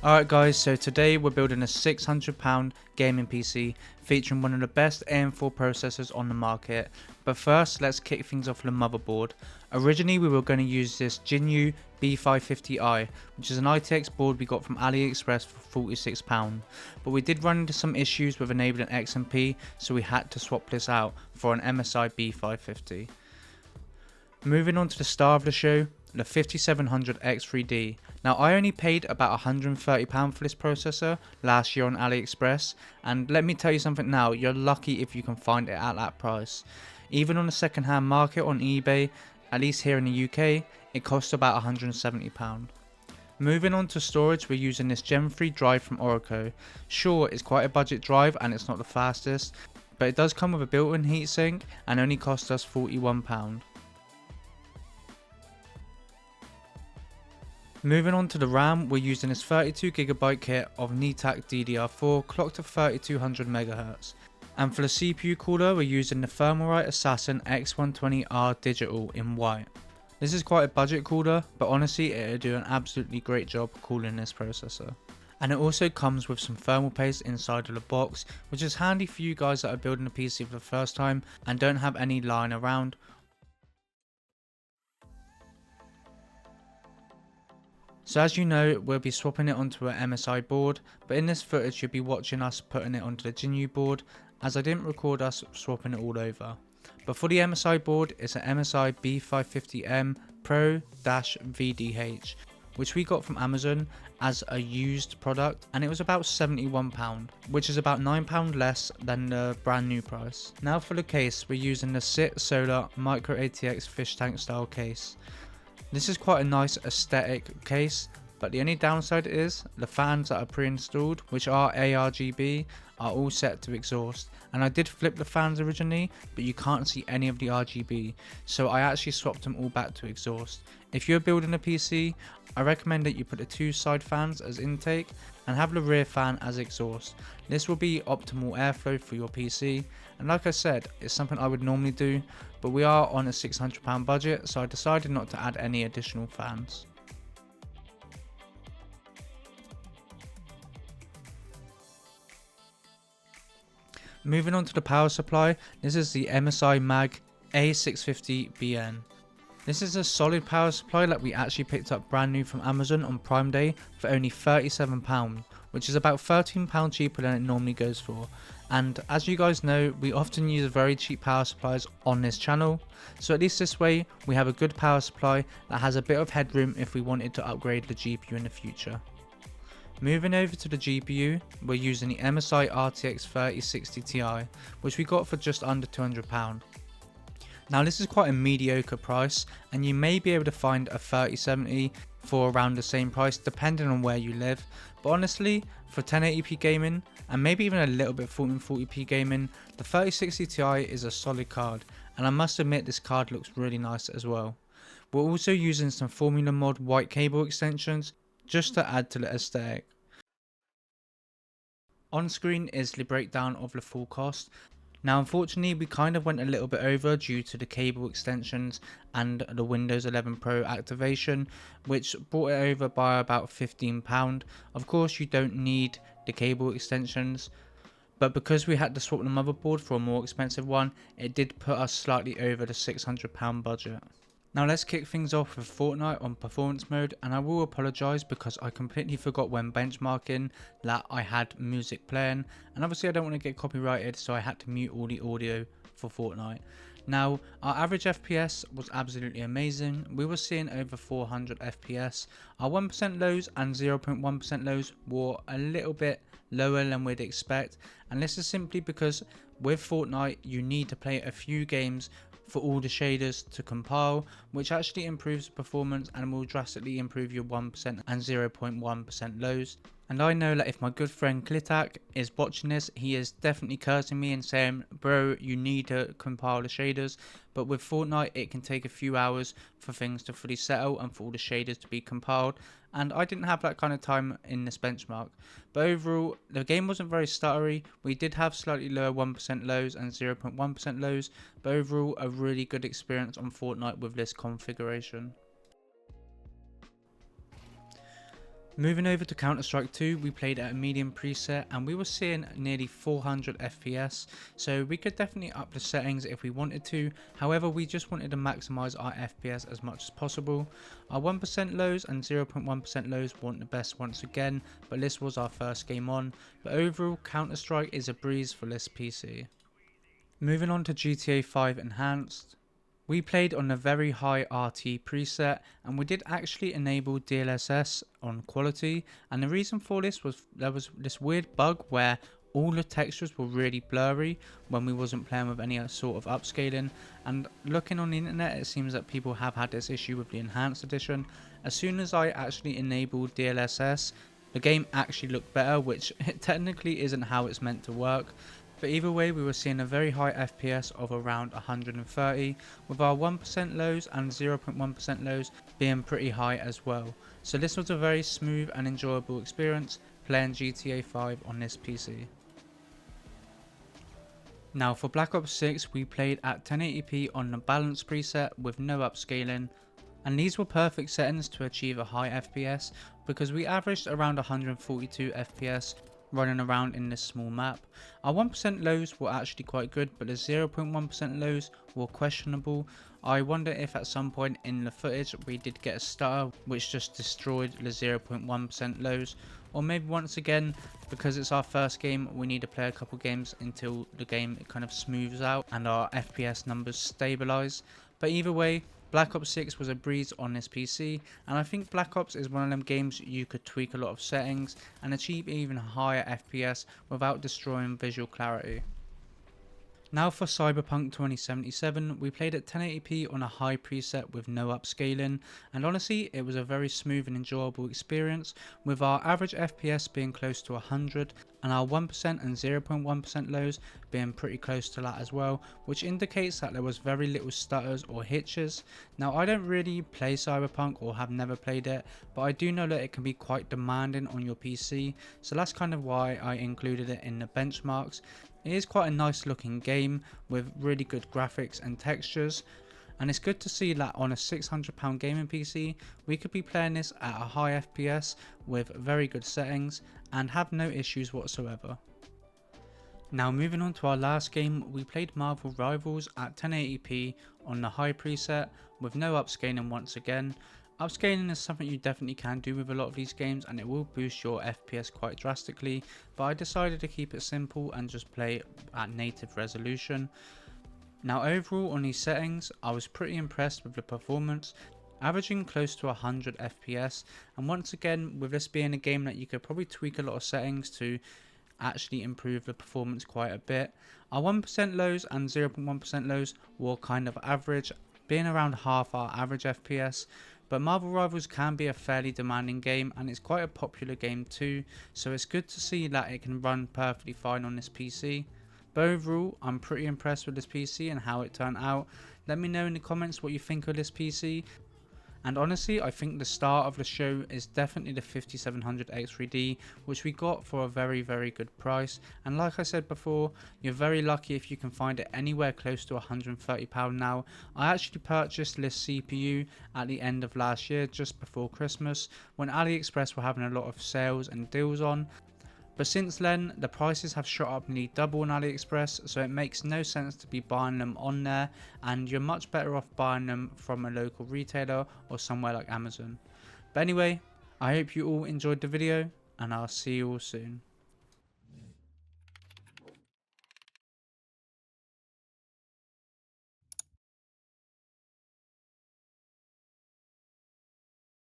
Alright guys, so today we're building a £600 gaming PC featuring one of the best AM4 processors on the market. But first, let's kick things off with the motherboard. Originally we were going to use this Jinyu B550i, which is an ITX board we got from AliExpress for £46, but we did run into some issues with enabling XMP, so we had to swap this out for an MSI B550. Moving on to the star of the show, the 5700 X3D. Now I only paid about £130 for this processor last year on AliExpress, and let me tell you something now, you're lucky if you can find it at that price. Even on the second hand market on eBay, at least here in the UK, it costs about £170. Moving on to storage, we're using this Gen 3 drive from Oracle. Sure, it's quite a budget drive and it's not the fastest, but it does come with a built-in heatsink and only cost us £41. Moving on to the RAM, we're using this 32GB kit of NeTAC DDR4 clocked at 3200 MHz. And for the CPU cooler, we're using the Thermalright Assassin X120R Digital in white. This is quite a budget cooler, but honestly it'll do an absolutely great job cooling this processor. And it also comes with some thermal paste inside of the box, which is handy for you guys that are building a PC for the first time and don't have any lying around. So as you know, we'll be swapping it onto an MSI board, but in this footage you'll be watching us putting it onto the Jinyu board, as I didn't record us swapping it all over. But for the MSI board, it's an MSI B550M Pro-VDH, which we got from Amazon as a used product, and it was about £71, which is about £9 less than the brand new price. Now for the case, we're using the SIT Solar Micro ATX fish tank style case. This is quite a nice aesthetic case, but the only downside is the fans that are pre-installed, which are ARGB, are all set to exhaust. And I did flip the fans originally, but you can't see any of the RGB, so I actually swapped them all back to exhaust. If you're building a PC, I recommend that you put the two side fans as intake and have the rear fan as exhaust. This will be optimal airflow for your PC, and like I said, it's something I would normally do, but we are on a £600 budget, so I decided not to add any additional fans. Moving on to the power supply, this is the MSI Mag A650BN. This is a solid power supply that we actually picked up brand new from Amazon on Prime Day for only £37, which is about £13 cheaper than it normally goes for. And as you guys know, we often use very cheap power supplies on this channel, so at least this way we have a good power supply that has a bit of headroom if we wanted to upgrade the GPU in the future. Moving over to the GPU, we're using the MSI RTX 3060 Ti, which we got for just under £200. Now this is quite a mediocre price, and you may be able to find a 3070 for around the same price depending on where you live, but honestly for 1080p gaming and maybe even a little bit 1440p gaming, the 3060 Ti is a solid card, and I must admit this card looks really nice as well. We're also using some Formula Mod white cable extensions just to add to the aesthetic. On screen is the breakdown of the full cost. Now unfortunately we kind of went a little bit over due to the cable extensions and the Windows 11 Pro activation, which brought it over by about £15. Of course you don't need the cable extensions, but because we had to swap the motherboard for a more expensive one, it did put us slightly over the £600 budget. Now let's kick things off with Fortnite on performance mode, and I will apologise because I completely forgot when benchmarking that I had music playing, and obviously I don't want to get copyrighted, so I had to mute all the audio for Fortnite. Now our average FPS was absolutely amazing. We were seeing over 400 FPS. Our 1% lows and 0.1% lows were a little bit lower than we'd expect, and this is simply because with Fortnite you need to play a few games for all the shaders to compile, which actually improves performance and will drastically improve your 1% and 0.1% lows. And I know that if my good friend Klitak is watching this, he is definitely cursing me and saying, bro, you need to compile the shaders. But with Fortnite it can take a few hours for things to fully settle and for all the shaders to be compiled, and I didn't have that kind of time in this benchmark. But overall the game wasn't very stuttery. We did have slightly lower 1% lows and 0.1% lows, but overall a really good experience on Fortnite with this configuration. Moving over to Counter-Strike 2, we played at a medium preset and we were seeing nearly 400 FPS, so we could definitely up the settings if we wanted to. However, we just wanted to maximize our FPS as much as possible. Our 1% lows and 0.1% lows weren't the best once again, but this was our first game on. But overall, Counter-Strike is a breeze for this PC. Moving on to GTA 5 Enhanced. We played on a very high RT preset and we did actually enable DLSS on quality, and the reason for this was there was this weird bug where all the textures were really blurry when we wasn't playing with any sort of upscaling, and looking on the internet it seems that people have had this issue with the enhanced edition. As soon as I actually enabled DLSS, the game actually looked better, which technically isn't how it's meant to work. But either way, we were seeing a very high FPS of around 130, with our 1% lows and 0.1% lows being pretty high as well. So this was a very smooth and enjoyable experience playing GTA 5 on this PC. Now for Black Ops 6, we played at 1080p on the balance preset with no upscaling, and these were perfect settings to achieve a high FPS because we averaged around 142 FPS running around in this small map. Our 1% lows were actually quite good, but the 0.1% lows were questionable. I wonder if at some point in the footage we did get a stutter which just destroyed the 0.1% lows, or maybe once again, because it's our first game, we need to play a couple games until the game kind of smooths out and our FPS numbers stabilize. But either way, Black Ops 6 was a breeze on this PC, and I think Black Ops is one of them games you could tweak a lot of settings and achieve even higher FPS without destroying visual clarity. Now for Cyberpunk 2077, we played at 1080p on a high preset with no upscaling, and honestly it was a very smooth and enjoyable experience, with our average FPS being close to 100 and our 1% and 0.1% lows being pretty close to that as well, which indicates that there was very little stutters or hitches. Now I don't really play Cyberpunk or have never played it, but I do know that it can be quite demanding on your PC, so that's kind of why I included it in the benchmarks. It is quite a nice looking game with really good graphics and textures, and it's good to see that on a £600 gaming PC we could be playing this at a high FPS with very good settings and have no issues whatsoever. Now moving on to our last game, we played Marvel Rivals at 1080p on the high preset with no upscaling once again. Upscaling is something you definitely can do with a lot of these games and it will boost your FPS quite drastically, but I decided to keep it simple and just play at native resolution. Now overall on these settings, I was pretty impressed with the performance, averaging close to 100 FPS, and once again with this being a game that you could probably tweak a lot of settings to actually improve the performance quite a bit. Our 1% lows and 0.1% lows were kind of average, being around half our average FPS. But Marvel Rivals can be a fairly demanding game and it's quite a popular game too, so it's good to see that it can run perfectly fine on this PC. But overall, I'm pretty impressed with this PC and how it turned out. Let me know in the comments what you think of this PC. And honestly, I think the star of the show is definitely the 5700 X3D, which we got for a very good price. And like I said before, you're very lucky if you can find it anywhere close to £130 now. I actually purchased this CPU at the end of last year, just before Christmas, when AliExpress were having a lot of sales and deals on. But since then, the prices have shot up nearly double on AliExpress, so it makes no sense to be buying them on there, and you're much better off buying them from a local retailer or somewhere like Amazon. But anyway, I hope you all enjoyed the video, and I'll see you all soon.